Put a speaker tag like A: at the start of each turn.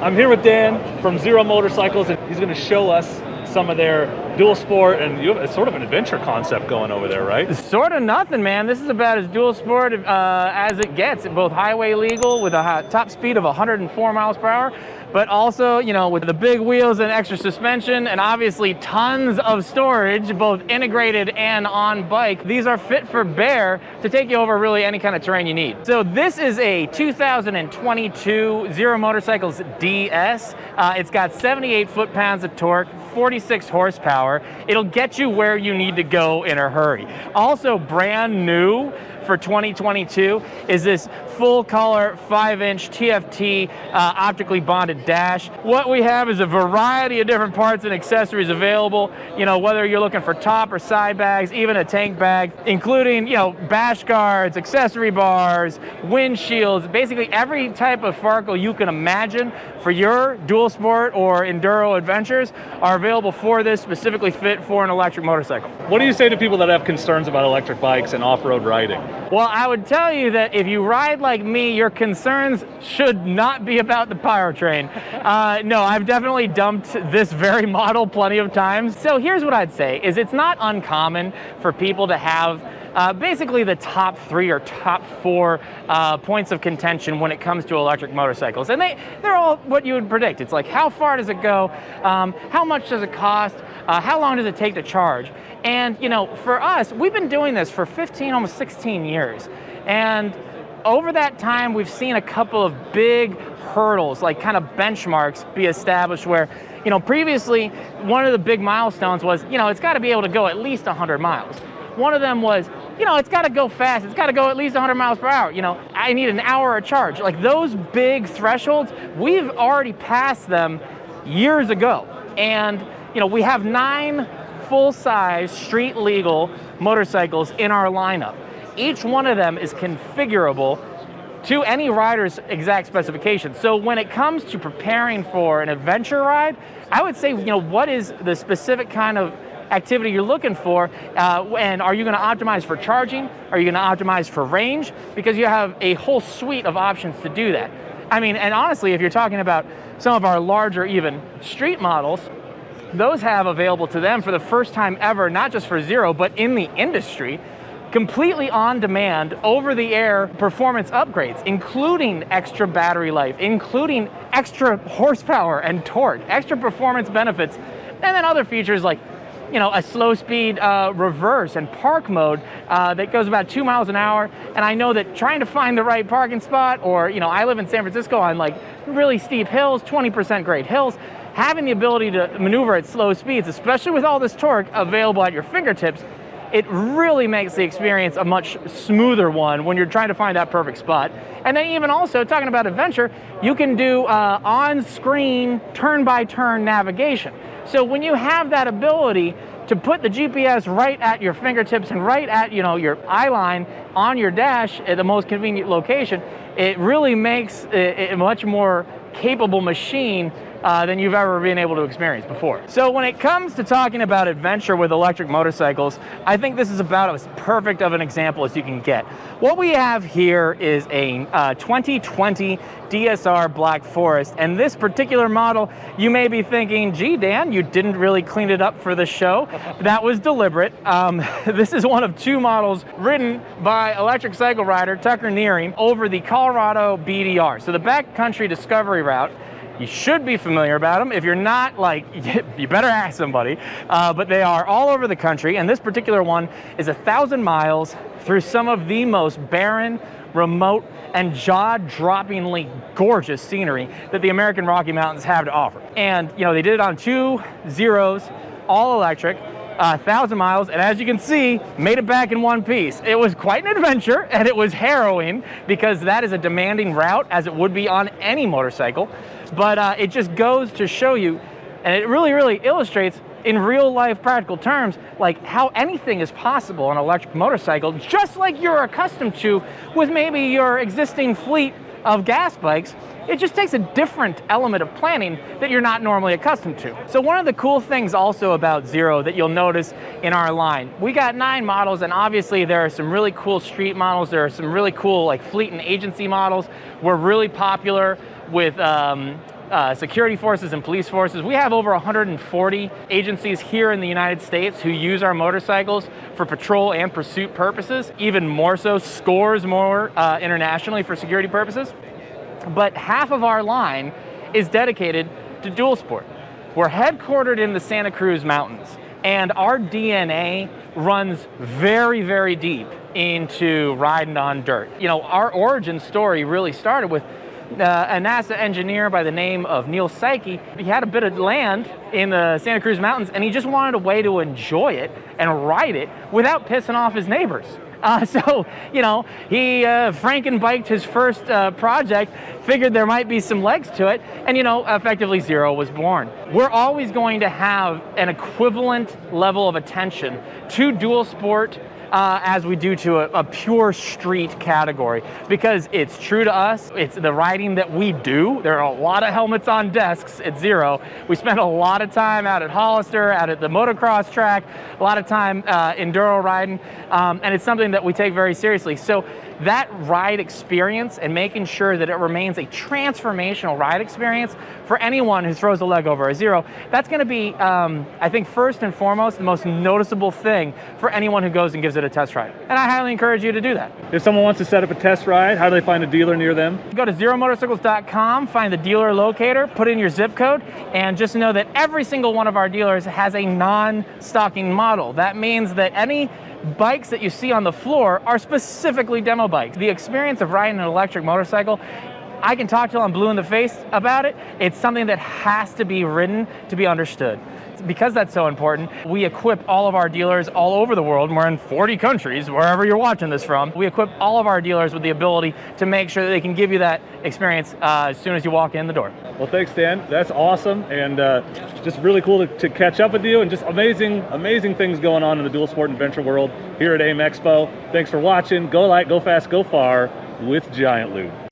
A: I'm here with Dan from Zero Motorcycles, and he's going to show us some of their dual sport, and you have sort of an adventure concept going over there, right?
B: Sort of nothing, man. This is about as dual sport as it gets. Both highway legal with a top speed of 104 miles per hour, but also, you know, with the big wheels and extra suspension, and obviously tons of storage, both integrated and on bike. These are fit for bear to take you over really any kind of terrain you need. So this is a 2022 Zero Motorcycles DS. It's got 78 foot-pounds of torque, 46 horsepower. It'll get you where you need to go in a hurry. Also brand new for 2022 is this full color 5-inch TFT optically bonded dash. What we have is a variety of different parts and accessories available, you know, whether you're looking for top or side bags, even a tank bag, including, you know, bash guards, accessory bars, windshields, basically every type of farkle you can imagine for your dual sport or enduro adventures are available for this, specifically fit for an electric motorcycle.
A: What do you say to people that have concerns about electric bikes and off-road riding?
B: Well, I would tell you that if you ride like me, your concerns should not be about the powertrain. No, I've definitely dumped this very model plenty of times. So here's what I'd say, is it's not uncommon for people to have basically the top 3 or top 4 points of contention when it comes to electric motorcycles. And they're all what you would predict. It's like, how far does it go? How much does it cost? How long does it take to charge? And, you know, for us, we've been doing this for 15, almost 16 years. And over that time, we've seen a couple of big hurdles, like kind of benchmarks be established where, you know, previously, one of the big milestones was, you know, it's got to be able to go at least 100 miles. One of them was, you know, it's got to go fast. It's got to go at least 100 miles per hour. You know, I need an hour of charge. Like those big thresholds, we've already passed them years ago. And, you know, we have 9 full-size street legal motorcycles in our lineup. Each one of them is configurable to any rider's exact specifications. So when it comes to preparing for an adventure ride, I would say, you know, what is the specific kind of activity you're looking for, and are you going to optimize for charging? Are you going to optimize for range? Because you have a whole suite of options to do that. I mean, and honestly, if you're talking about some of our larger even street models, those have available to them for the first time ever, not just for Zero, but in the industry, completely on demand, over-the-air performance upgrades, including extra battery life, including extra horsepower and torque, extra performance benefits, and then other features like, you know, a slow speed reverse and park mode that goes about 2 miles an hour. And I know that trying to find the right parking spot, or, you know, I live in San Francisco on like really steep hills, 20% grade hills, having the ability to maneuver at slow speeds, especially with all this torque available at your fingertips, it really makes the experience a much smoother one when you're trying to find that perfect spot. And then even also, talking about adventure, you can do on-screen, turn-by-turn navigation. So when you have that ability to put the GPS right at your fingertips and right at, you know, your eye line on your dash at the most convenient location, it really makes it a much more capable machine than you've ever been able to experience before. So when it comes to talking about adventure with electric motorcycles, I think this is about as perfect of an example as you can get. What we have here is a 2020 DSR Black Forest, and this particular model, you may be thinking, gee, Dan, you didn't really clean it up for the show. That was deliberate. This is one of 2 models ridden by electric cycle rider Tucker Nearing over the Colorado BDR. So the backcountry discovery route. You should be familiar about them. If you're not, like, you better ask somebody. But they are all over the country, and this particular one is 1,000 miles through some of the most barren, remote, and jaw-droppingly gorgeous scenery that the American Rocky Mountains have to offer. And, you know, they did it on 2 Zeros, all electric, 1,000 miles, and as you can see, made it back in one piece. It was quite an adventure, and it was harrowing because that is a demanding route, as it would be on any motorcycle. But it just goes to show you, and it really, really illustrates in real life practical terms, like how anything is possible on an electric motorcycle, just like you're accustomed to with maybe your existing fleet of gas bikes. It just takes a different element of planning that you're not normally accustomed to. So one of the cool things also about Zero that you'll notice in our line, we got 9 models, and obviously there are some really cool street models. There are some really cool like fleet and agency models. We're really popular with security forces and police forces. We have over 140 agencies here in the United States who use our motorcycles for patrol and pursuit purposes, even more so, scores more internationally for security purposes. But half of our line is dedicated to dual sport. We're headquartered in the Santa Cruz Mountains, and our DNA runs very, very deep into riding on dirt. You know, our origin story really started with a NASA engineer by the name of Neil Psyche. He had a bit of land in the Santa Cruz Mountains, and he just wanted a way to enjoy it and ride it without pissing off his neighbors. So, you know, he Franken-biked his first project, figured there might be some legs to it, and, you know, effectively Zero was born. We're always going to have an equivalent level of attention to dual sport as we do to a pure street category, because it's true to us. It's the riding that we do. There are a lot of helmets on desks at Zero. We spend a lot of time out at Hollister, out at the motocross track, a lot of time enduro riding, and it's something that we take very seriously. So that ride experience and making sure that it remains a transformational ride experience for anyone who throws a leg over a Zero, that's going to be, I think, first and foremost, the most noticeable thing for anyone who goes and gives it a test ride. And I highly encourage you to do that.
A: If someone wants to set up a test ride, how do they find a dealer near them?
B: Go to zeromotorcycles.com, find the dealer locator, put in your zip code, and just know that every single one of our dealers has a non-stocking model. That means that any bikes that you see on the floor are specifically demo bikes. The experience of riding an electric motorcycle, I can talk till I'm blue in the face about it. It's something that has to be ridden to be understood. Because that's so important, we equip all of our dealers all over the world, and we're in 40 countries, wherever you're watching this from. We equip all of our dealers with the ability to make sure that they can give you that experience as soon as you walk in the door.
A: Well, thanks, Dan. That's awesome, and just really cool to catch up with you, and just amazing things going on in the dual sport and adventure world here at AIM Expo. Thanks for watching. Go light, go fast, go far with Giant Lube.